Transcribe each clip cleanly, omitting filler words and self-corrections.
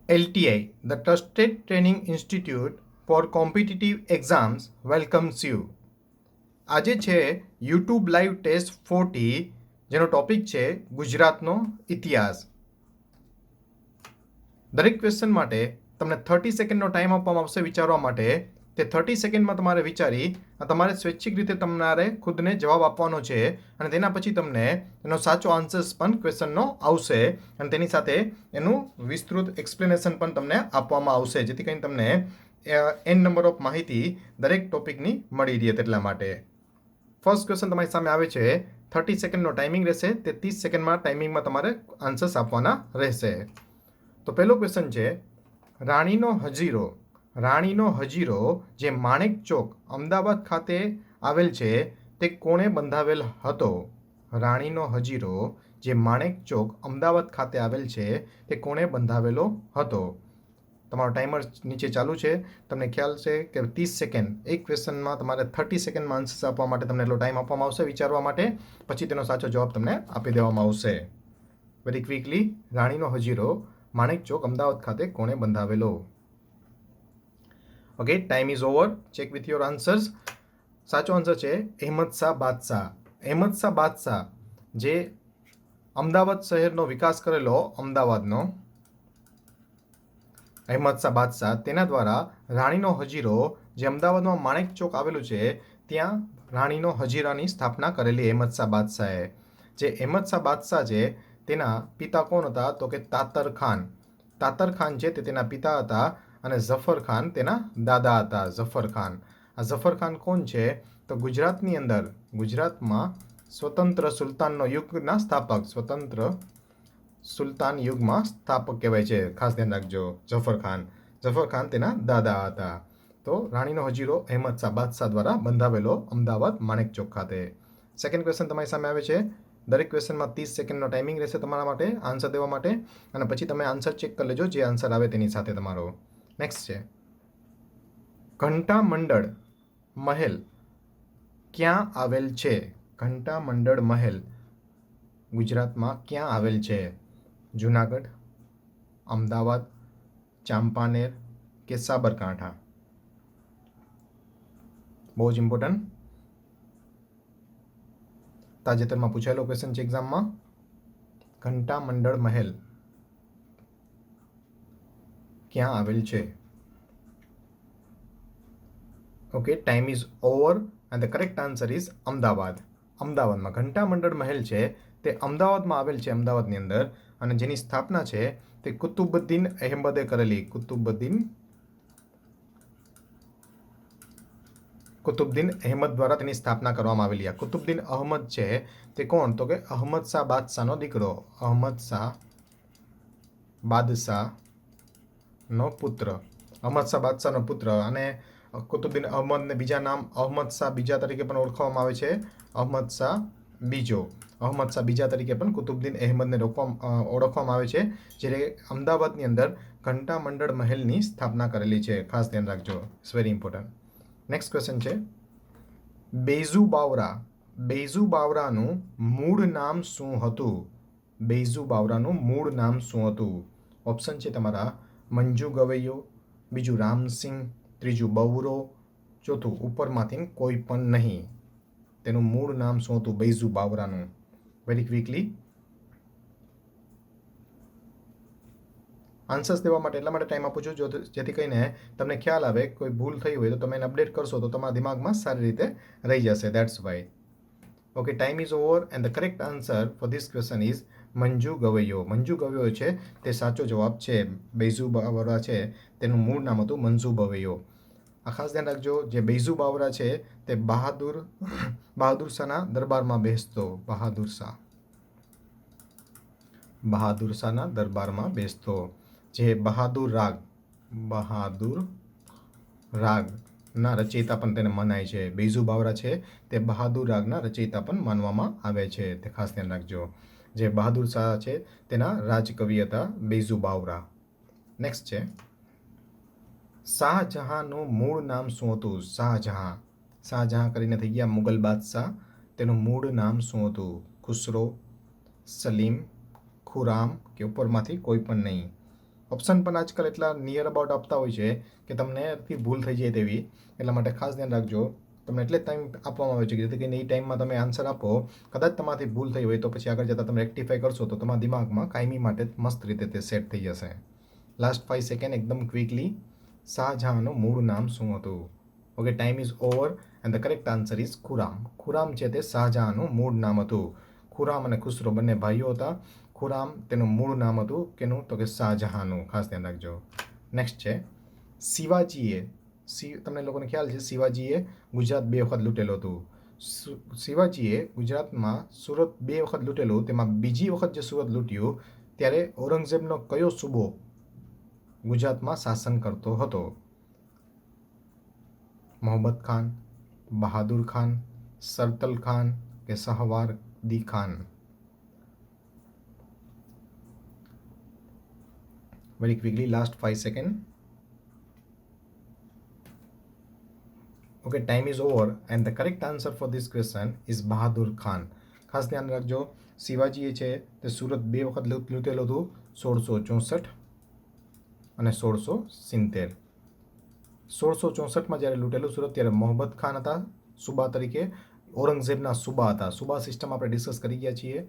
LTI, the Trusted Training Institute for Competitive Exams, welcomes you. આજે છે YouTube live test 40, જેનો topic છે ગુજરાતનો ઇતિહાસ. દરેક ક્વેશ્ચન માટે તમને 30 સેકન્ડનો ટાઈમ આપવામાં આવશે વિચારવા માટે. તે 30 સેકન્ડમાં તમારે વિચારી તમારે સ્વૈચ્છિક રીતે તમારે ખુદને જવાબ આપવાનો છે, અને તેના પછી તમને એનો સાચો આન્સર્સ પણ ક્વેશ્ચનનો આવશે, અને તેની સાથે એનું વિસ્તૃત એક્સપ્લેનેશન પણ તમને આપવામાં આવશે, જેથી કરીને તમને એન નંબર ઓફ માહિતી દરેક ટોપિકની મળી રહે. તેટલા માટે ફર્સ્ટ ક્વેશ્ચન તમારી સામે આવે છે. 30 સેકન્ડનો ટાઈમિંગ રહેશે. તે 30 સેકન્ડમાં ટાઈમિંગમાં તમારે આન્સર્સ આપવાના રહેશે. તો પહેલો ક્વેશ્ચન છે, રાણીનો હજીરો. રાણીનો હજીરો જે માણેક ચોક અમદાવાદ ખાતે આવેલ છે, તે કોણે બંધાવેલ હતો? રાણીનો હજીરો જે માણેક ચોક અમદાવાદ ખાતે આવેલ છે, તે કોણે બંધાવેલો હતો? તમારો ટાઈમર નીચે ચાલુ છે. તમને ખ્યાલ છે કે 30 સેકન્ડ, એક ક્વેશ્ચનમાં તમારે 30 સેકન્ડમાં આન્સર્સ આપવા માટે તમને એટલો ટાઈમ આપવામાં આવશે વિચારવા માટે. પછી તેનો સાચો જવાબ તમને આપી દેવામાં આવશે. વેરી ક્વિકલી, રાણીનો હજીરો માણેક ચોક અમદાવાદ ખાતે કોણે બંધાવેલો? Okay, time is over. Check with your answers. સાચો આન્સર છે અહેમદ શાહ બાદશાહ. અહેમદ શાહ બાદશાહ જે અમદાવાદ શહેરનો વિકાસ કરેલો, અમદાવાદનો અહેમદ શાહ બાદશાહ, તેના દ્વારા રાણીનો હજીરો જે અમદાવાદમાં માણેક ચોક આવેલું છે, ત્યાં રાણીનો હજીરાની સ્થાપના કરેલી અહેમદ શાહ બાદશાહે. જે અહેમદ શાહ બાદશાહ છે, તેના પિતા કોણ હતા? તો કે તાતર ખાન. તાતર ખાન છે તે તેના પિતા હતા, અને ઝફર ખાન તેના દાદા હતા. ઝફર ખાન, આ ઝફર ખાન કોણ છે? તો ગુજરાતની અંદર, ગુજરાતમાં સ્વતંત્ર સુલતાનનો યુગના સ્થાપક, સ્વતંત્ર સુલતાન યુગમાં સ્થાપક કહેવાય છે. ખાસ ધ્યાન રાખજો. ઝફર ખાન, ઝફર ખાન તેના દાદા હતા. તો રાણીનો હજીરો અહેમદ શાહ બાદશાહ દ્વારા બંધાવેલો અમદાવાદ માણેક ચોક ખાતે. સેકન્ડ ક્વેશ્ચન તમારી સામે આવે છે. દરેક ક્વેશ્ચનમાં 30 સેકન્ડનો ટાઈમિંગ રહેશે તમારા માટે આન્સર દેવા માટે, અને પછી તમે આન્સર ચેક કરી લેજો જે આન્સર આવે તેની સાથે તમારો. નેક્સ્ટ છે, ઘંટા મંડળ મહેલ ક્યાં આવેલ છે? ઘંટા મંડળ મહેલ ગુજરાતમાં ક્યાં આવેલ છે? જુનાગઢ, અમદાવાદ, ચાંપાનેર કે સાબરકાંઠા? બહુ જ ઇમ્પોર્ટન્ટ, તાજેતરમાં પૂછાયેલો ક્વેશ્ચન છે એક્ઝામમાં. ઘંટા મંડળ મહેલ ક્યાં આવેલ છે? Okay, time is over and the correct answer is Ahmedabad. અમદાવાદમાં ઘંટા મંડળ મહેલ છે તે અમદાવાદમાં આવેલ છે, અમદાવાદની અંદર, અને જેની સ્થાપના છે તે કુતુબુદ્દીન અહેમદે કરેલી. કુતુબુદ્દીન અહેમદ દ્વારા તેની સ્થાપના કરવામાં આવેલી. આ કુતુબુદ્દીન અહમદ છે તે કોણ? તો કે અહમદ શાહ બાદશાહનો દીકરો, અહમદ શાહ બાદશાહનો પુત્ર, અહમદ શાહ બાદશાહનો પુત્ર. અને કુતુબુદ્દીન અહમદને બીજા નામ અહમદ શાહ બીજા તરીકે પણ ઓળખવામાં આવે છે. અહમદ શાહ બીજો, અહમદ શાહ બીજા તરીકે પણ કુતુબુદ્દીન અહેમદને ઓળખવામાં આવે છે, જ્યારે અમદાવાદની અંદર ઘંટા મંડળ મહેલની સ્થાપના કરેલી છે. ખાસ ધ્યાન રાખજો, it's very important. Next question છે, બેઝુ બાવરા. બેઝુ બાવરાનું મૂળ નામ શું હતું? બેઝુ બાવરાનું મૂળ નામ શું હતું? ઓપ્શન છે તમારા મંજુ ગવૈયો, બીજું રામસિંહ, ત્રીજું બવરો, ચોથું ઉપરમાંથી કોઈ પણ નહીં. તેનું મૂળ નામ શું હતું બેઝુ બાવરાનું? વેરી ક્વિકલી, આન્સર્સ દેવા માટે એટલા માટે ટાઈમ આપું છું જેથી કરીને તમને ખ્યાલ આવે. કોઈ ભૂલ થઈ હોય તો તમે એને અપડેટ કરશો તો તમારા દિમાગમાં સારી રીતે રહી જશે. That's why. Okay, time is over and the correct answer for this question is Manju Gavaiyo. Manju Gavaiyo છે તે સાચો જવાબ છે. બેઝુ બાવરા છે તેનું મૂળ નામ હતું મંજુ ગવૈયો. આ ખાસ ધ્યાન રાખજો, જે બેઝુ બાવરા છે તે બહાદુર શાહના દરબારમાં બેસતો. બહાદુર શાહના દરબારમાં બેસતો. જે બહાદુર રાગના રચયિતા પણ તેને મનાય છે. બેઝુ બાવરા છે તે બહાદુર રાગના રચયિતા પણ માનવામાં આવે છે. તે ખાસ ધ્યાન રાખજો. જે બહાદુર શાહ છે તેના રાજકવિ હતા બેઝુ બાવરા. નેક્સ્ટ છે, શાહજહાંનું મૂળ નામ શું હતું? શાહજહાં, શાહજહાં કરીને થઈ ગયા મુગલ બાદશાહ. તેનું મૂળ નામ શું હતું? ખુસરો, સલીમ, ખુરામ કે ઉપરમાંથી કોઈ પણ નહીં? ઓપ્શન પણ આજકાલ એટલા નિયર અબાઉટ આપતા હોય છે કે તમને ભૂલ થઈ જાય તેવી, એટલા માટે ખાસ ધ્યાન રાખજો. તમને એટલે જ ટાઈમ આપવામાં આવે છે કે જેથી કરીને એ ટાઈમમાં તમે આન્સર આપો. કદાચ તમારાથી ભૂલ થઈ હોય તો પછી આગળ જતાં તમે રેક્ટિફાઈ કરશો તો તમારા દિમાગમાં કાયમી માટે મસ્ત રીતે તે સેટ થઈ જશે. લાસ્ટ 5 સેકન્ડ એકદમ ક્વિકલી. શાહજહાંનું મૂળ નામ શું હતું? Okay, time is over and the correct answer is Khurram. Khurram છે તે શાહજહાંનું મૂળ નામ હતું. ખુરામ અને ખુસરો બંને ભાઈઓ હતા. ખુરામ તેનું મૂળ નામ હતું કેનું? તો કે શાહજહાંનું. ખાસ ધ્યાન રાખજો. નેક્સ્ટ છે શિવાજીએ, તમને લોકોને ખ્યાલ છે શિવાજીએ ગુજરાત 2 વખત લૂંટેલું હતું. શિવાજીએ ગુજરાતમાં સુરત 2 વખત લૂંટેલું, તેમાં બીજી વખત જે સુરત લૂંટ્યું ત્યારે ઔરંગઝેબનો કયો સૂબો ગુજરાતમાં શાસન કરતો હતો? મોહમ્મદ ખાન, બહાદુર ખાન, સરતલ ખાન કે સહવારદી Khan? Very quickly, last 5 second. Okay, time is over and the correct answer for this question is Bahadur Khan. ખાસ ધ્યાન રાખજો. શિવાજીએ છે તે સુરત 2 વખત લૂંટેલું હતું, 1664 અને 1670. 1664માં જ્યારે લૂંટેલું સુરત ત્યારે મોહમ્મદ ખાન હતા સુબા તરીકે, ઔરંગઝેબના સુબા હતા. સુબા સિસ્ટમ આપણે ડિસ્કસ કરી ગયા છીએ.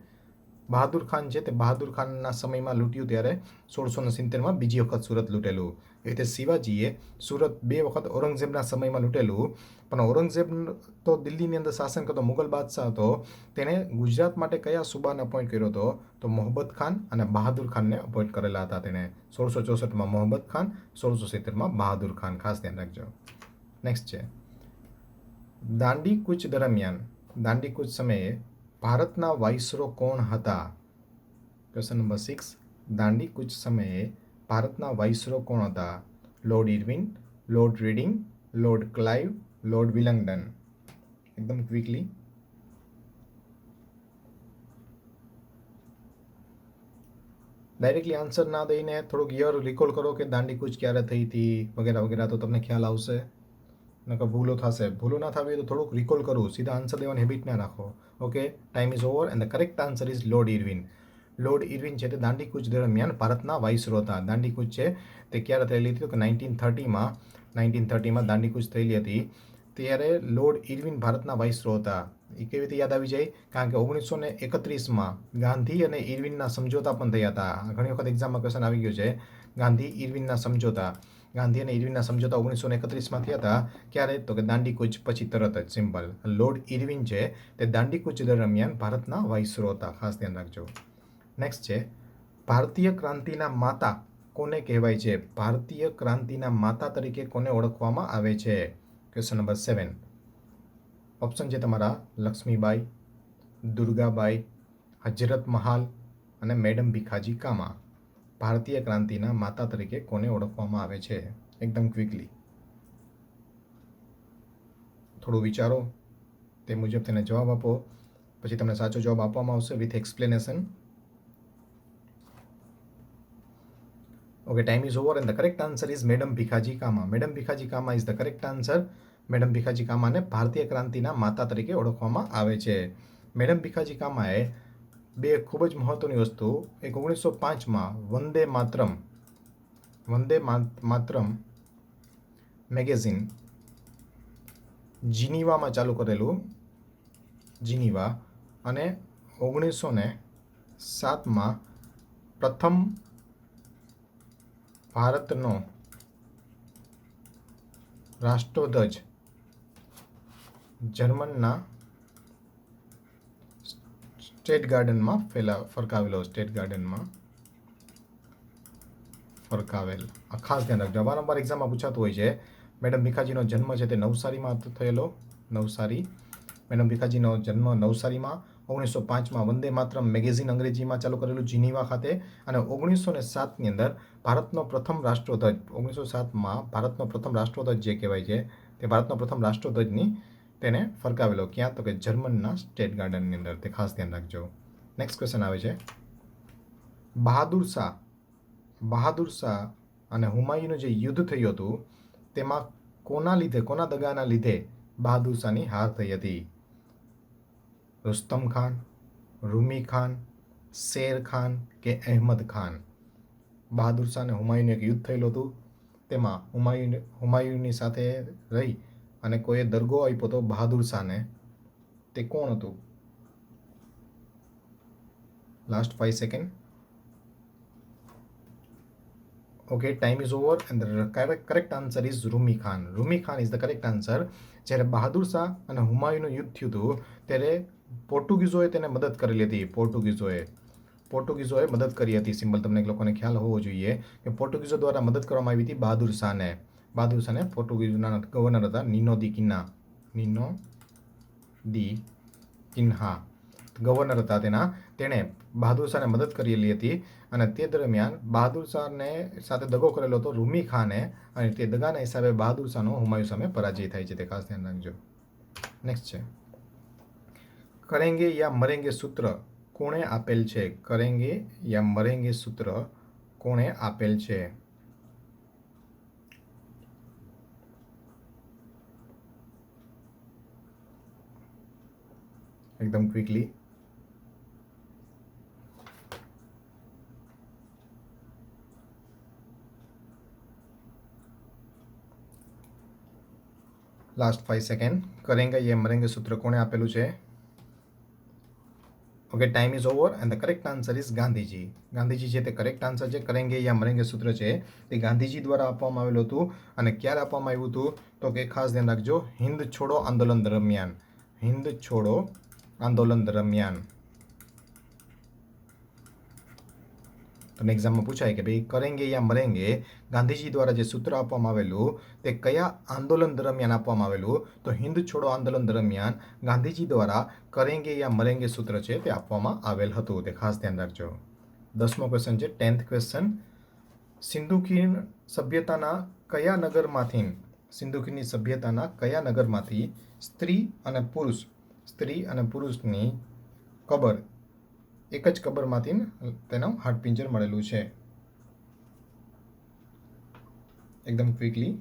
બહાદુર ખાન છે તે બહાદુર ખાનના સમયમાં લૂંટ્યું ત્યારે 1670માં બીજી વખત સુરત લૂંટેલું. એ રીતે શિવાજીએ સુરત 2 વખત ઔરંગઝેબના સમયમાં લૂંટેલું, પણ ઔરંગઝેબ તો દિલ્હીની અંદર શાસન કરતો મુગલ બાદશાહ હતો. તેણે ગુજરાત માટે કયા સુબાને અપોઇન્ટ કર્યો હતો? તો મોહમ્મદ ખાન અને બહાદુર ખાનને અપોઇન્ટ કરેલા હતા તેને. 1664માં મોહમ્મદ ખાન, 1670માં બહાદુર ખાન. ખાસ ધ્યાન રાખજો. નેક્સ્ટ છે દાંડી કૂચ દરમિયાન, દાંડી કૂચ સમયે ભારતના વાઇસરો કોણ હતા? Question number 6. દાંડી કૂચ સમયે ભારતના વાઇસરો કોણ હતા? Lord Irwin, lord reading, lord Clive, lord Willingdon? એકદમ ક્વિકલી. ડાયરેક્ટલી આન્સર ના દઈને થોડુંક યર રિકોલ કરો કે દાંડી કૂચ ક્યારે થઈ હતી વગેરે વગેરે, તો તમને ખ્યાલ આવશે. નકર ભૂલો થશે. ભૂલો ના થવી તો થોડુંક રિકોલ કરવું, સીધા આન્સર દેવાની હેબિટ ના રાખો. Okay, time is over and the correct answer is lord Irwin. Lord Irwin છે તે દાંડી કૂચ દરમિયાન ભારતના વાઇસરો હતા. દાંડી કૂચ છે તે ક્યારે થયેલી હતી? તો કે 1930માં દાંડી કૂચ થયેલી હતી. ત્યારે લોર્ડ ઇરવિન ભારતના વાઇસરો હતા. એ કેવી રીતે યાદ આવી જાય? કારણ કે 1931માં ગાંધી અને ઇરવિનના સમજોતા પણ થયા હતા. ઘણી વખત એક્ઝામમાં ક્વેશ્ચન આવી ગયો છે. ગાંધી ઇરવિનના સમજોતા, ગાંધી અને ઇરવિનના સમજોતા 1931માં થયા હતા. ક્યારે? તો કે દાંડી કૂચ પછી તરત જ. સિમ્પલ. લોર્ડ ઇરવિન છે તે દાંડી કૂચ દરમિયાન ભારતના વાઇસરો હતા. ખાસ ધ્યાન રાખજો. નેક્સ્ટ છે ભારતીય ક્રાંતિના માતા કોને કહેવાય છે? ભારતીય ક્રાંતિના માતા તરીકે કોને ઓળખવામાં આવે છે? Question number 7. ઓપ્શન છે તમારા લક્ષ્મીબાઈ, દુર્ગાબાઈ, હજરત મહાલ અને મેડમ ભીખાજી કામા. ભારતીય ક્રાંતિના માતા તરીકે કોને ઓળખવામાં આવે છે? એકદમ ક્વિકલી. થોડું વિચારો, તે મુજબ તેને જવાબ આપો, પછી તમને સાચો જવાબ આપવામાં આવશે with explanation. Okay, time is over and the correct answer is madam Bhikaji Cama. Madam Bhikaji Cama is the correct answer. Madam Bhikaji કામાને ભારતીય ક્રાંતિના માતા તરીકે ઓળખવામાં આવે છે. મેડમ ભીખાજી કામાએ બે ખૂબ જ મહત્વની વસ્તુ, એક 1905માં વંદે માતરમ મેગેઝિન જીનીવામાં ચાલુ કરેલું, જીનીવા, અને 1907માં પ્રથમ ભારતનો રાષ્ટ્રધ્વજ જર્મનના સ્ટેટ ગાર્ડનમાં ફરકાવેલો. ફરકાવેલ. આ ખાસ ધ્યાન રાખજો. વારંવાર એક્ઝામમાં પૂછાતું હોય છે. મેડમ ભીખાજીનો જન્મ છે તે નવસારીમાં થયેલો. નવસારી. મેડમ ભીખાજીનો જન્મ નવસારીમાં. 1905માં વંદે માતરમ મેગેઝિન અંગ્રેજીમાં ચાલુ કરેલું જીનીવા ખાતે. અને 1907ની અંદર ભારતનો પ્રથમ રાષ્ટ્રધ્વજ, 1907માં ભારતનો પ્રથમ રાષ્ટ્રધ્વજ જે કહેવાય છે તે ભારતનો પ્રથમ રાષ્ટ્રધ્વજની તેને ફરકાવેલો. ક્યાં? તો કે જર્મનના સ્ટેટ ગાર્ડનની અંદર. તે ખાસ ધ્યાન રાખજો. નેક્સ્ટ ક્વેશ્ચન આવે છે બહાદુર શાહ અને હુમાયુનું જે યુદ્ધ થયું હતું તેમાં કોના દગાના લીધે બહાદુર શાહની હાર થઈ હતી? રુસ્તમ ખાન, રૂમી ખાન, શેર ખાન કે અહેમદ ખાન? બહાદુર શાહ અને હુમાયુનું એક યુદ્ધ થયેલું હતું. તેમાં હુમાયુની સાથે રહી અને કોઈએ દરગો આપ્યો હતો બહાદુર શાહને. તે કોણ હતું? Last 5 second. Okay, time is over and the correct answer is Rumi Khan. Rumi Khan is the correct answer. જ્યારે બહાદુર શાહ અને હુમાયુનું યુદ્ધ થયું હતું ત્યારે પોર્ટુગીઝોએ તેને મદદ કરેલી હતી. પોર્ટુગીઝોએ મદદ કરી હતી. સિમ્બલ તમને લોકોને ખ્યાલ હોવો જોઈએ કે પોર્ટુગીઝો દ્વારા મદદ કરવામાં આવી હતી બહાદુર શાહને. પોર્ટુગીઝના ગવર્નર હતા નીનો દી કિન્હા ગવર્નર હતા તેણે બહાદુર શાહને મદદ કરેલી હતી અને તે દરમિયાન બહાદુર શાહને સાથે દગો કરેલો હતો રૂમી ખાને અને તે દગાના હિસાબે બહાદુર શાહનો હુમાયુ સામે પરાજય થાય છે. તે ખાસ ધ્યાન રાખજો. નેક્સ્ટ છે કરેંગે યા મરેંગે સૂત્ર કોણે આપેલ છે? કરેંગે યા મરેંગે સૂત્ર કોણે આપેલ છે? એકદમ ક્વિકલી. Last 5 second. કરેંગે યા મરેંગે સૂત્ર કોણે આપેલું છે? Okay, time is over and the correct answer is Gandhiji. Gandhiji છે તે કરેક્ટ આન્સર છે. કરેંગે યા મરેંગે સૂત્ર છે તે ગાંધીજી દ્વારા આપવામાં આવેલું હતું. અને ક્યારે આપવામાં આવ્યું હતું? તો કે ખાસ ધ્યાન રાખજો, હિન્દ છોડો આંદોલન દરમિયાન. હિન્દ છોડો આંદોલન દરમિયાન. તમને એક્ઝામમાં પૂછાય કે ભાઈ કરેંગે યા મરેંગે ગાંધીજી દ્વારા જે સૂત્ર આપવામાં આવેલું તે કયા આંદોલન દરમિયાન આપવામાં આવેલું? તો હિન્દ છોડો આંદોલન દરમિયાન ગાંધીજી દ્વારા કરેંગે યા મરેંગે સૂત્ર છે તે આપવામાં આવેલ હતું. તે ખાસ ધ્યાન રાખજો. 10મો ક્વેશ્ચન છે, 10th ક્વેશ્ચન. સિંધુકીન સભ્યતાના કયા નગરમાંથી સ્ત્રી અને પુરુષની કબર એક જ કબરમાંથી તેનું હાડપિંજર મળેલું છે? એકદમ ક્વિકલી.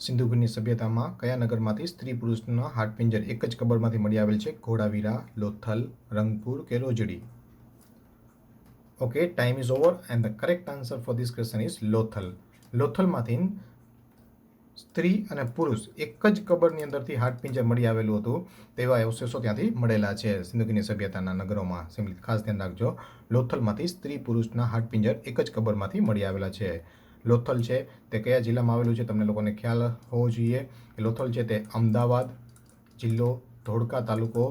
સિંધુકીની સભ્યતામાં કયા નગરમાંથી સ્ત્રી પુરુષના હાડપિંજર એક જ કબરમાંથી મળી આવેલ છે? ઘોડાવીરા, લોથલ, રંગપુર કે Rojdi? Okay, time is over and the correct answer for this question is Lothal. લોથલમાંથી સ્ત્રી અને પુરુષ એક જ કબરની અંદરથી હાડપિંજર મળી આવેલું હતું. તેવા અવશેષો ત્યાંથી મળેલા છે સિંધુકીની સભ્યતાના નગરોમાં. ખાસ ધ્યાન રાખજો, લોથલમાંથી સ્ત્રી પુરુષના હાડપિંજર એક જ કબરમાંથી મળી આવેલા છે. લોથલ છે તે કયા જિલ્લામાં આવેલું છે? તમને લોકોને ખ્યાલ હોવો જોઈએ કે લોથલ છે તે અમદાવાદ જિલ્લો, ધોળકા તાલુકો,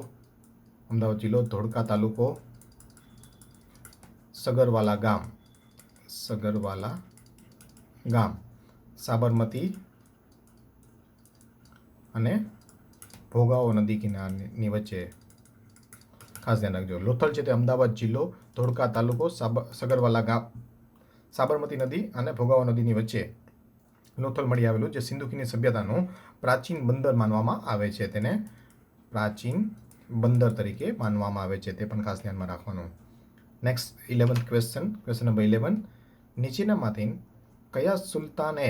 સગરવાલા ગામ, સાબરમતી અને ભોગાવો નદી કિનારાની વચ્ચે. ખાસ ધ્યાન રાખજો, લોથલ છે તે અમદાવાદ જિલ્લો, ધોળકા તાલુકો, સગરવાલા ગામ, સાબરમતી નદી અને ભોગાવો નદીની વચ્ચે લોથલ મળી આવેલું જે સિંધુકીની સભ્યતાનું પ્રાચીન બંદર માનવામાં આવે છે. તેને પ્રાચીન બંદર તરીકે માનવામાં આવે છે. તે પણ ખાસ ધ્યાનમાં રાખવાનું. Next 11th question number 11. નીચેનામાંથી કયા સુલતાને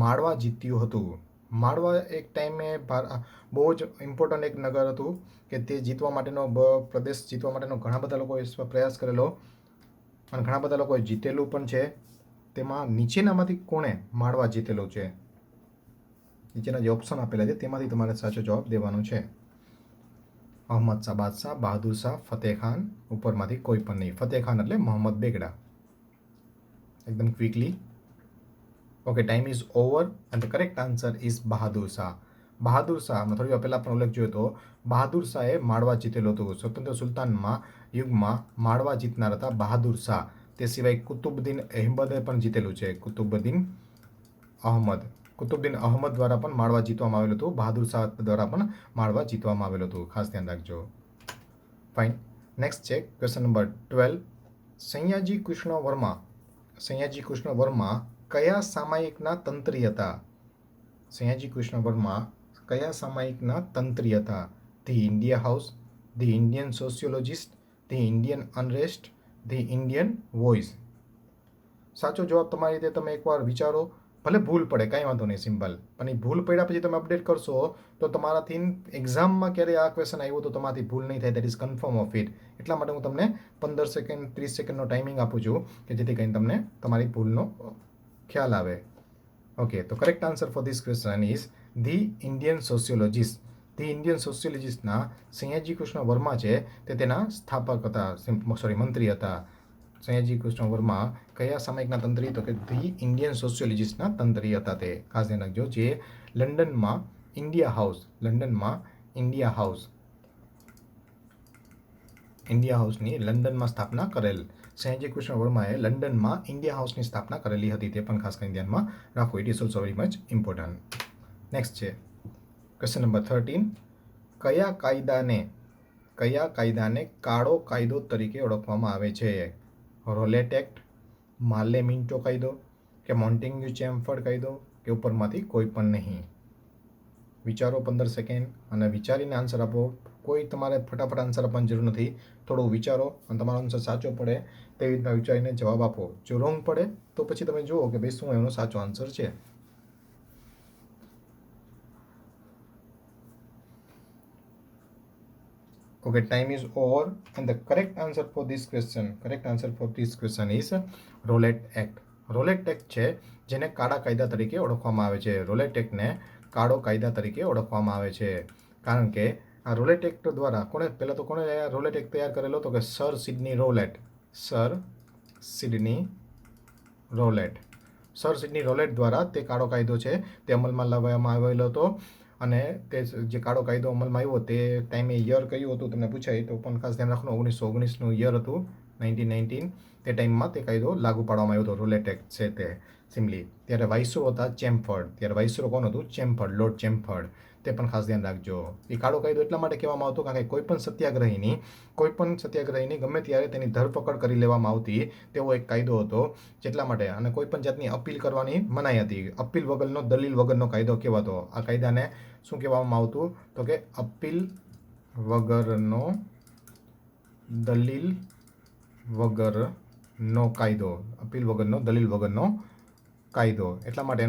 માળવા જીત્યું હતું? માળવા એક ટાઈમે બહુ જ ઇમ્પોર્ટન્ટ એક નગર હતું કે તે જીતવા માટેનો પ્રદેશ જીતવા માટેનો ઘણા બધા લોકોએ પ્રયાસ કરેલો અને ઘણા બધા લોકોએ જીતેલું પણ છે. તેમાં નીચેનામાંથી કોણે માળવા જીતેલું છે? નીચેના જે ઓપ્શન આપેલા છે તેમાંથી તમારે સાચો જવાબ દેવાનો છે. અહમદ શાહ બાદશાહ, બહાદુર શાહ, ફતેહ ખાન, ઉપરમાંથી કોઈ પણ નહીં. ફતેહ ખાન એટલે મોહમ્મદ બેગડા. એકદમ quickly. Okay, time is over and the correct answer is Bahadur Shah. Bahadur Shah, મેં થોડી વાર પહેલાં પણ ઉલ્લેખ જોયો હતો, બહાદુર શાહે માળવા જીતેલું હતું. સ્વતંત્ર સુલતાનમાં યુગમાં માળવા જીતનાર હતા બહાદુર શાહ. તે સિવાય કુતુબુદ્દીન અહેમદે પણ જીતેલું છે. કુતુબુદ્દીન અહમદ દ્વારા પણ માળવા જીતવામાં આવેલું હતું. બહાદુર શાહ દ્વારા પણ માળવા જીતવામાં આવેલું હતું. ખાસ ધ્યાન રાખજો. ફાઇન. નેક્સ્ટ છે ક્વેશ્ચન નંબર 12. સયાજી કૃષ્ણ વર્મા કયા સામાયિકના તંત્રી હતા? સયાજી કૃષ્ણ વર્મા કયા સામાયિકના તંત્રી હતા? The India house, the Indian sociologist, the Indian unrest, the Indian voice? સાચો જવાબ તમારી રીતે તમે એકવાર વિચારો ભલે ભૂલ પડે કાંઈ વાંધો નહીં સિમ્પલ, પણ એ ભૂલ પડ્યા પછી તમે અપડેટ કરશો તો તમારાથી એક્ઝામમાં ક્યારે આ ક્વેશ્ચન આવ્યો તો તમારાથી ભૂલ નહીં થાય. That is confirm of it. એટલા માટે હું તમને 15 સેકન્ડ 30 સેકન્ડનો ટાઈમિંગ આપું છું કે જેથી કરીને તમને તમારી ભૂલનો ખ્યાલ આવે. ઓકે, તો correct answer for this question is the Indian sociologist. The Indian સોશિયોલોજીસ્ટના સયાજી કૃષ્ણ વર્મા છે તે તેના સ્થાપક હતા, મંત્રી હતા. સયાજી કૃષ્ણ વર્મા કયા સામાયિકના તંત્રી? તો કે ધી ઇન્ડિયન સોશિયોલોજીસ્ટના તંત્રી હતા તે. ખાસ ધ્યાન રાખજો. જે લંડનમાં ઇન્ડિયા હાઉસની લંડનમાં સ્થાપના કરેલ. સયાજી કૃષ્ણ વર્માએ લંડનમાં ઇન્ડિયા હાઉસની સ્થાપના કરેલી હતી. તે પણ ખાસ કરીને ધ્યાનમાં રાખો. It is also very much important. Next છે ક્વેશ્ચન નંબર 13. કયા કાયદાને કાળો કાયદો તરીકે ઓળખવામાં આવે છે? રોલેટ એક્ટ, માર્લે મિન્ટો કાયદો, કે મોન્ટેગ્યુ ચેમ્ફર્ડ કાયદો, કે ઉપરમાંથી કોઈ પણ નહીં? વિચારો 15 સેકન્ડ અને વિચારીને આન્સર આપો. કોઈ તમારે ફટાફટ આન્સર આપવાની જરૂર નથી. થોડું વિચારો અને તમારો આન્સર સાચો પડે તેવી રીતના વિચારીને જવાબ આપો. જો રોંગ પડે તો પછી તમે જુઓ કે ભાઈ શું એનો સાચો આન્સર છે. Okay, time is over and the correct answer for this question is Rowlatt act. Rowlatt act છે જેને કાળા કાયદા તરીકે ઓળખવામાં આવે છે. રોલેટ એક્ટને કાળો કાયદા તરીકે ઓળખવામાં આવે છે કારણ કે આ રોલેટ એક્ટ દ્વારા કોણે રોલેટ એક્ટ તૈયાર કરેલો? તો કે સર સિડની રોલેટ દ્વારા તે કાળો કાયદો છે તે અમલમાં લાવવામાં આવેલો હતો. અને તે જે કાળો કાયદો અમલમાં આવ્યો તે ટાઈમે યર કયું હતું તમને પૂછાય તો પણ ખાસ ધ્યાન રાખવાનું. 1919નું યર હતું, 1919. તે ટાઈમમાં તે કાયદો લાગુ પાડવામાં આવ્યો હતો. રોલેટ એક્ટ છે તે સિમ્પલી. ત્યારે વાઇસરો હતા ચેમ્ફર્ડ. વાઇસરો કોણ હતું? ચેમ્ફર્ડ, લોર્ડ ચેમ્ફર્ડ. તે પણ ખાસ ધ્યાન રાખજો. એ કાળો કાયદો એટલા માટે કહેવામાં આવતો કારણ કે કોઈ પણ સત્યાગ્રહીની ગમે ત્યારે તેની ધરપકડ કરી લેવામાં આવતી તેવો એક કાયદો હતો. જેટલા માટે અને કોઈ પણ જાતની અપીલ કરવાની મનાઈ હતી. અપીલ વગરનો, દલીલ વગરનો કાયદો કહેવાતો. આ કાયદાને શું કહેવામાં આવતું? તો કે અપીલ વગરનો, દલીલ વગરનો કાયદો. દલીલ વગરનો કાયદો. એટલા માટે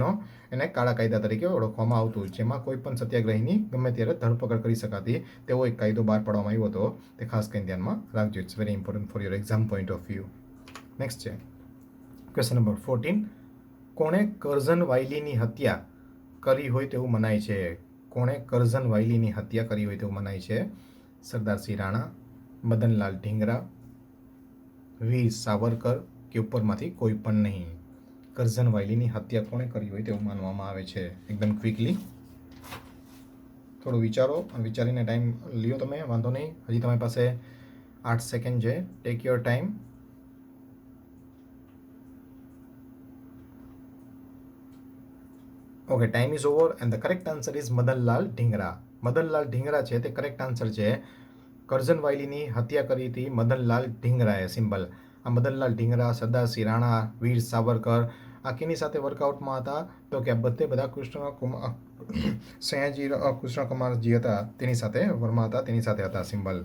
એને કાળા કાયદા તરીકે ઓળખવામાં આવતું. જેમાં કોઈ પણ સત્યાગ્રહીની ગમે ત્યારે ધરપકડ કરી શકાતી તેવો એક કાયદો બહાર પાડવામાં આવ્યો હતો. તે ખાસ કરીને ધ્યાનમાં રાખજો. It's very important for your exam point of view. Next છે ક્વેશ્ચન નંબર 14. કોણે કરઝન વાયલીની હત્યા કરી હોય તેવું મનાય છે? સરદારસિંહ રાણા, મદનલાલ ઢીંગરા, વીર સાવરકર, કે ઉપરમાંથી કોઈ પણ નહીં? કરઝન વાયલીની હત્યા કોણે કરી હોય તેવું માનવામાં આવે છે? એકદમ ક્વિકલી થોડું વિચારો અને વિચારીને ટાઈમ લ્યો તમે, વાંધો નહીં. હજી તમારી પાસે 8 સેકન્ડ છે. Take your time. Okay, time is over and the correct answer is Madanlal Dhingra. Madanlal Dhingra છે તે કરેક્ટ આન્સર છે. કરઝન વાયલીની હત્યા કરી હતી મદનલાલ ઢીંગરાએ. સિમ્પલ. આ મદનલાલ ઢીંગરા, સરદારસિંહ રાણા, વીર સાવરકર આ કેની સાથે વર્કઆઉટમાં હતા? તો કે બધા કૃષ્ણકુમારજી હતા તેની સાથે વર્મા હતા તેની સાથે હતા. સિમ્પલ.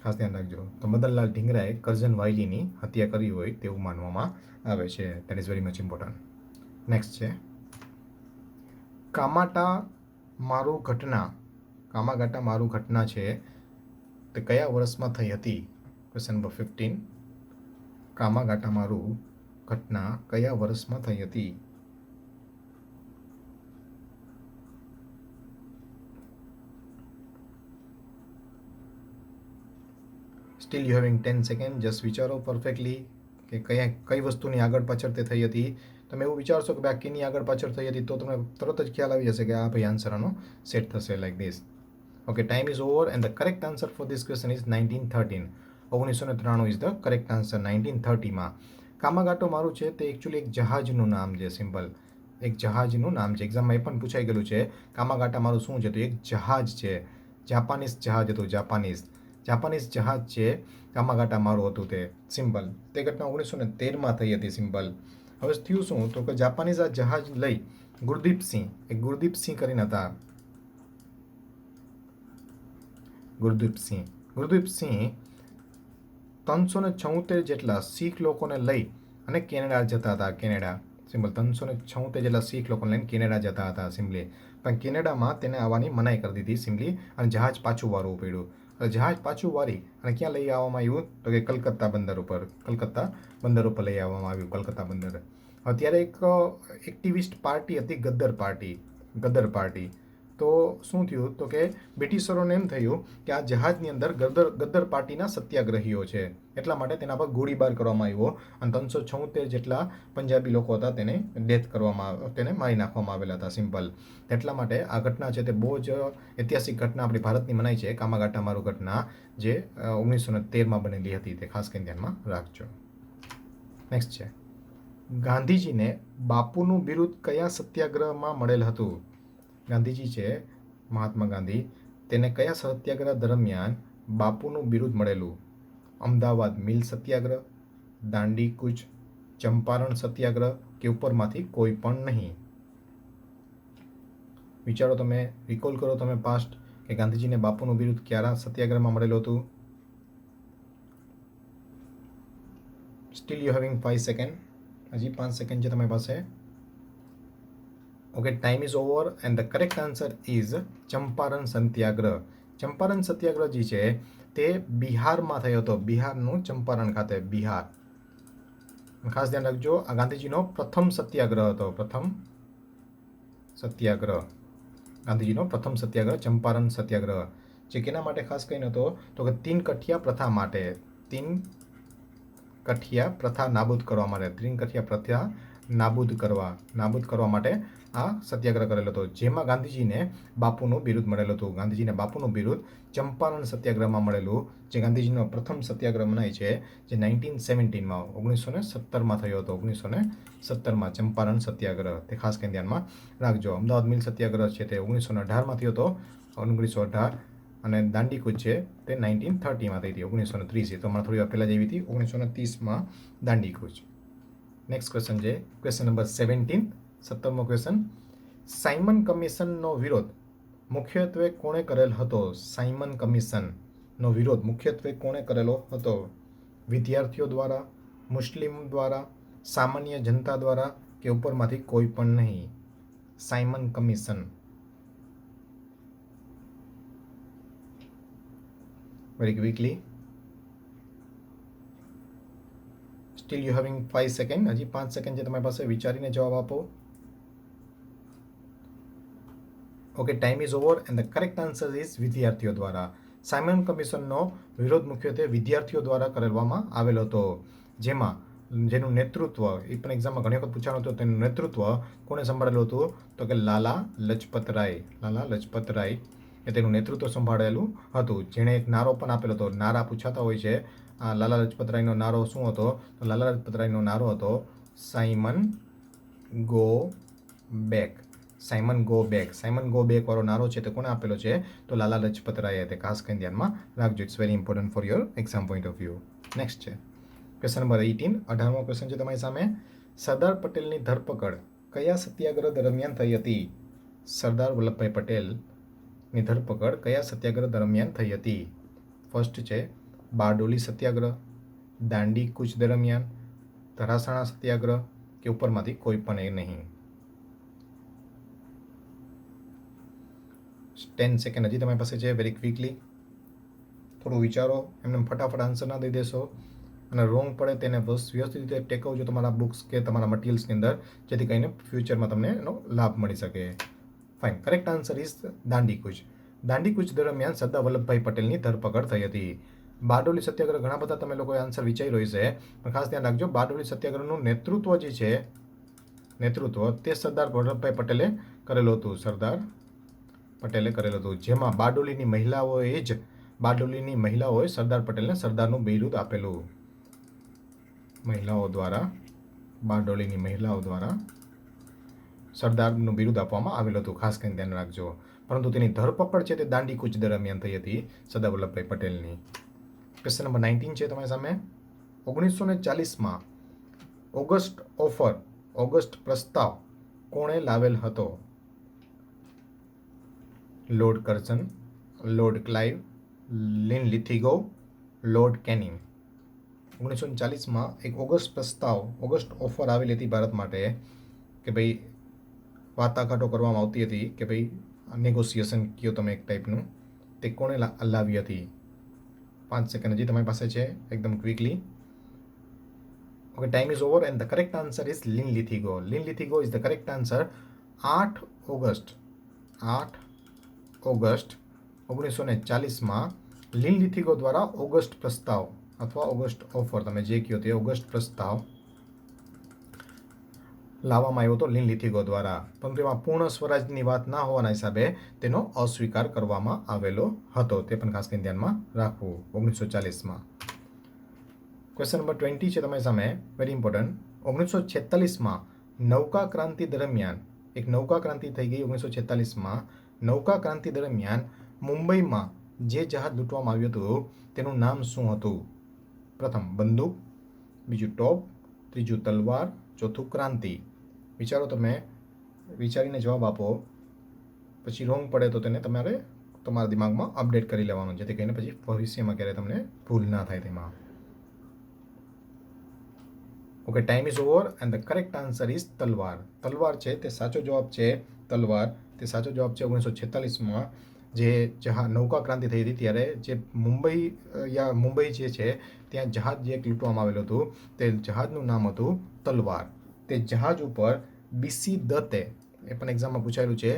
ખાસ ધ્યાન રાખજો. તો મદનલાલ ઢીંગરાએ કરઝન વાયલીની હત્યા કરી હોય તેવું માનવામાં આવે છે. That is very much important. Next છે કામાગાટા મારું ઘટના છે તે કયા વર્ષમાં થઈ હતી? Question number 15. કામાગાટા મારું ઘટના કયા વર્ષમાં થઈ હતી? Steel you having 10 second. Just વિચારો પરફેક્ટલી કે કઈ વસ્તુની આગળ પાછળ તે થઈ હતી. તમે એવું વિચારશો કે ભાઈ કેની આગળ પાછળ થઈ હતી તો તમને તરત જ ખ્યાલ આવી જશે કે આ ભાઈ આન્સર આનો સેટ થશે like this. Okay, time is over and the correct answer for this question is 1913. 1993 is the correct answer. 1930માં કામાગાટો મારું છે તે એકચ્યુઅલી એક જહાજનું નામ છે. સિમ્પલ. એક જહાજનું નામ છે. એક્ઝામમાં એ પણ પૂછાઈ ગયેલું છે કામાગાટા મારું શું છે? તો એક જહાજ છે. જાપાનીઝ જહાજ હતું. જાપાનીઝ જહાજ છે. કામાગાટા મારું હતું તે. સિમ્પલ. તે ઘટના 1913માં થઈ હતી. સિમ્પલ. હવે થયું શું? તો કે જાપાનીઝ આ જહાજ લઈ ગુરદીપસિંહ કરીને હતા. ગુરદીપસિંહ 376 જેટલા શીખ લોકોને લઈ અને કેનેડા જતા હતા. સિમ્પલ 376 જેટલા શીખ લોકોને લઈને કેનેડા જતા હતા સિમ્પલી, પણ કેનેડામાં તેને આવવાની મનાઈ કરી દીધી સિમ્પલી, અને જહાજ પાછું વારવું પડ્યું. અને જહાજ પાછું વારી અને ક્યાં લઈ આવવામાં આવ્યું તો કે કલકત્તા બંદર ઉપર લઈ આવવામાં આવ્યું, કલકત્તા બંદર. અત્યારે એક એક્ટિવિસ્ટ પાર્ટી હતી ગદ્દર પાર્ટી. તો શું થયું તો કે બ્રિટિશરોને એમ થયું કે આ જહાજની અંદર ગદ્દર પાર્ટીના સત્યાગ્રહીઓ છે, એટલા માટે તેના પર ગોળીબાર કરવામાં આવ્યો અને 376 જેટલા પંજાબી લોકો હતા તેને તેને મારી નાખવામાં આવેલા હતા સિમ્પલ. એટલા માટે આ ઘટના છે તે બહુ જ ઐતિહાસિક ઘટના આપણી ભારતની મનાઈ છે, કામાગાટા મારુ ઘટના, જે 1913માં બનેલી હતી, તે ખાસ કરીને ધ્યાનમાં રાખજો. નેક્સ્ટ છે, ગાંધીજીને બાપુનું બિરુદ કયા સત્યાગ્રહમાં મળેલ હતું? ગાંધીજી છે મહાત્મા ગાંધી, તેને કયા સત્યાગ્રહ દરમિયાન બાપુનું બિરુદ મળેલું? અમદાવાદ મિલ સત્યાગ્રહ, દાંડી કૂચ, ચંપારણ સત્યાગ્રહ કે ઉપરમાંથી કોઈ પણ નહીં? વિચારો તમે, રિકોલ કરો તમે પાસ્ટ કે ગાંધીજીને બાપુનું બિરુદ ક્યારે સત્યાગ્રહમાં મળેલું હતું. સ્ટીલ યુ હેવિંગ 5 સેકન્ડ, હજી 5 સેકન્ડ છે તમારી પાસે. Okay, time is over and the correct answer is Champaran Satyagraha. Champaran Satyagraha જે છે તે બિહારમાં થયો હતો, બિહારનું ચંપારણ ખાતે, બિહાર. ખાસ ધ્યાન રાખજો, આ ગાંધીજીનો પ્રથમ સત્યાગ્રહ હતો, ગાંધીજીનો પ્રથમ સત્યાગ્રહ ચંપારણ સત્યાગ્રહ, જે કેના માટે ખાસ કરીને હતો તો કે તીન કઠિયા પ્રથા માટે, તીન કઠિયા પ્રથા નાબૂદ કરવા માટે, તીન કઠિયા પ્રથા નાબૂદ કરવા માટે આ સત્યાગ્રહ કરેલો હતો, જેમાં ગાંધીજીને બાપુનું બિરુદ મળેલું હતું. ગાંધીજીને બાપુનું બિરુદ ચંપારણ સત્યાગ્રહમાં મળેલું, જે ગાંધીજીનો પ્રથમ સત્યાગ્રહ મનાય છે, જે 1917માં 1917માં થયો હતો, 1917માં ચંપારણ સત્યાગ્રહ, તે ખાસ કરીને ધ્યાનમાં રાખજો. અમદાવાદ મિલ સત્યાગ્રહ છે તે 1918માં થયો હતો, 1918, અને દાંડી કૂચ છે તે 1930માં થઈ હતી, 1930, તો હમણાં થોડી વાર પહેલાં જ આવી હતી, 1930માં દાંડી કૂચ. નેક્સ્ટ ક્વેશ્ચન છે ક્વેશ્ચન નંબર 17, 17મો ક્વેશ્ચન. સાયમન કમિશનનો વિરોધ મુખ્યત્વે કોણે કરેલ હતો? સાયમન કમિશનનો વિરોધ મુખ્યત્વે કોણે કરેલો હતો? વિદ્યાર્થીઓ દ્વારા, મુસ્લિમ દ્વારા, સામાન્ય જનતા દ્વારા કે ઉપરમાંથી કોઈ પણ નહીં? Simon commission. Very quickly, steel you having 5 second, હજી 5 સેકન્ડ છે તમારી પાસે, વિચારીને જવાબ આપો. Okay, time is over and the correct answer is વિદ્યાર્થીઓ દ્વારા. સાયમન કમિશનનો વિરોધ મુખ્યત્વે વિદ્યાર્થીઓ દ્વારા કરવામાં આવેલો હતો, જેનું નેતૃત્વ, એ પણ એક્ઝામમાં ઘણી વખત પૂછાયું હતું, તેનું નેતૃત્વ કોણે સંભાળેલું હતું તો કે લાલા લજપત રાય એ તેનું નેતૃત્વ સંભાળેલું હતું, જેણે એક નારો પણ આપેલો હતો. નારા પૂછાતા હોય છે. લાલા લજપત રાયનો નારો શું હતો? તો લાલા લજપત રાયનો નારો હતો Simon go back. Simon go back વાળો નારો છે તે કોણે આપેલો છે? તો લાલા લજપત રાયે. તે ખાસ કરીને ધ્યાનમાં રાખજો, it's very important for your exam point of view. Next છે ક્વેશ્ચન નંબર 18, 18મો ક્વેશ્ચન છે તમારી સામે. સરદાર પટેલની ધરપકડ કયા સત્યાગ્રહ દરમિયાન થઈ હતી? સરદાર વલ્લભભાઈ પટેલની ધરપકડ કયા સત્યાગ્રહ દરમિયાન થઈ હતી? ફર્સ્ટ છે બારડોલી સત્યાગ્રહ, દાંડી કૂચ દરમિયાન, ધરાસણા સત્યાગ્રહ કે ઉપરમાંથી કોઈ પણ એ નહીં? 10 સેકન્ડ હજી તમારી પાસે છે, વેરી ક્વિકલી, થોડું વિચારો, એમને ફટાફટ આન્સર ના દઈ દેશો, અને રોંગ પડે તેને વ્યવસ્થિત રીતે ટેકવજો તમારા બુક્સ કે તમારા મટીરિયલ્સની અંદર, જેથી કરીને ફ્યુચરમાં તમને એનો લાભ મળી શકે. Fine, correct answer is Dandi કૂચ. દાંડી કૂચ દરમિયાન સરદાર વલ્લભભાઈ પટેલની ધરપકડ થઈ હતી. બારડોલી સત્યાગ્રહ ઘણા બધા તમે લોકોએ આન્સર વિચારી રહ્યો છે, પણ ખાસ ધ્યાન રાખજો, બારડોલી સત્યાગ્રહનું નેતૃત્વ જે છે, તે સરદાર વલ્લભભાઈ પટેલે કરેલું હતું, સરદાર પટેલે કરેલું હતું, જેમાં બારડોલીની મહિલાઓએ સરદાર પટેલને સરદારનું બિરુદ આપેલું. બારડોલીની મહિલાઓ દ્વારા સરદારનું બિરુદ આપવામાં આવેલું હતું, ખાસ કરીને ધ્યાન રાખજો. પરંતુ તેની ધરપકડ છે તે દાંડી કૂચ દરમિયાન થઈ હતી સરદાર વલ્લભભાઈ પટેલની. ક્વેશ્ચન નંબર 19 છે તમારી સામે. 1940માં ઓગસ્ટ પ્રસ્તાવ કોણે લાવેલ હતો? Lord Curzon, Lord Clive, Linlithgow, Lord Canning. 1940માં એક ઓગસ્ટ ઓફર આવેલી હતી ભારત માટે કે ભાઈ વાટાઘાટો કરવામાં આવતી હતી કે ભાઈ નેગોશિએશન કયો તમે એક ટાઈપનું, તે કોણે લાવી હતી? 5 સેકન્ડ હજી તમારી પાસે છે, એકદમ quickly. Okay, time is over and the correct answer is Linlithgow. Linlithgow is the correct answer. 8 August 1940માં લિન લિથિગો દ્વારા ઓગસ્ટ પ્રસ્તાવ અથવા ઓગસ્ટ ઓફર, તમે જે કહો તે ઓગસ્ટ પ્રસ્તાવ લાવવામાં આવ્યો હતો લિન લિથિગો દ્વારા, પરંતુ એમાં પૂર્ણ સ્વરાજની વાત ના હોવાના હિસાબે તેનો અસ્વીકાર કરવામાં આવેલો હતો. તે પણ ખાસ કરીને ધ્યાનમાં રાખવું. 1940માં. ક્વેશ્ચન નંબર 20 છે તમારી સામે, વેરી ઇમ્પોર્ટન્ટ. 1946માં નૌકા ક્રાંતિ દરમિયાન એક નૌકા ક્રાંતિ થઈ ગઈ 1946માં. નૌકા ક્રાંતિ દરમિયાન મુંબઈમાં જે જહાજ લૂંટવામાં આવ્યું હતું તેનું નામ શું હતું? પ્રથમ બંદૂક, બીજું ટોપ, ત્રીજું તલવાર, ચોથું ક્રાંતિ. વિચારો, તમે વિચારીને જવાબ આપો. પછી રોંગ પડે તો તેને તમારે તમારા દિમાગમાં અપડેટ કરી લેવાનું, જેથી કરીને પછી ભવિષ્યમાં ક્યારે તમને ભૂલ ના થાય તેમાં. Okay, time is over and the correct answer is તલવાર. તલવાર છે તે સાચો જવાબ છે. તલવાર તે સાચો જવાબ છે. 1946માં જે નૌકા ક્રાંતિ થઈ હતી ત્યારે જે મુંબઈ જે છે ત્યાં જહાજ જે લૂંટવામાં આવેલું હતું તે જહાજનું નામ હતું તલવાર. તે જહાજ ઉપર બીસી દત્તે, એ પણ એક્ઝામમાં પૂછાયેલું છે,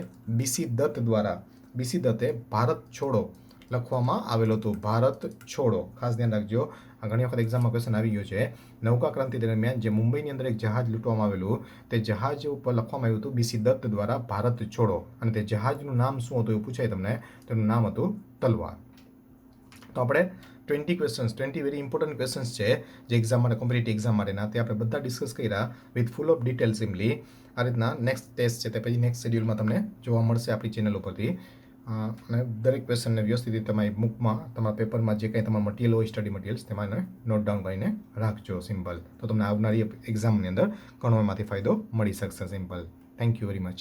બીસી દત્તે ભારત છોડો લખવામાં આવેલું હતું. ભારત છોડો, ખાસ ધ્યાન રાખજો. આ ઘણી વખત એક્ઝામમાં ક્વેશ્ચન આવી ગયો છે. નૌકા ક્રાંતિ દરમિયાન જે મુંબઈની અંદર એક જહાજ લૂંટવામાં આવેલું, તે જહાજ ઉપર લખવામાં આવ્યું હતું બીસી દત્ત દ્વારા ભારત છોડો, અને તે જહાજનું નામ શું હતું એવું પૂછાય તમને, તેનું નામ હતું તલવાર. તો આપણે 20 વેરી ઇમ્પોર્ટન્ટ ક્વેશ્ચન્સ છે જે એક્ઝામ માટે, કોમ્પિટિટિવ એક્ઝામ માટેના, તે આપણે બધા ડિસ્કસ કર્યા with full of detail simply. આ રીતના નેક્સ્ટ ટેસ્ટ છે તે પછી નેક્સ્ટ શેડ્યુલમાં તમને જોવા મળશે આપણી ચેનલ ઉપરથી. અને દરેક ક્વેશ્ચનને વ્યવસ્થિત તમારી બુકમાં, તમારા પેપરમાં જે કંઈ તમારું મટીરિયલ હોય, સ્ટડી મટીરિયલ્સ, તેમાં નોટ ડાઉન કરીને રાખજો. સિમ્પલ. તો તમને આવનારી એક્ઝામની અંદર ઘણો એમાંથી ફાયદો મળી શકશે. Simple. Thank you very much.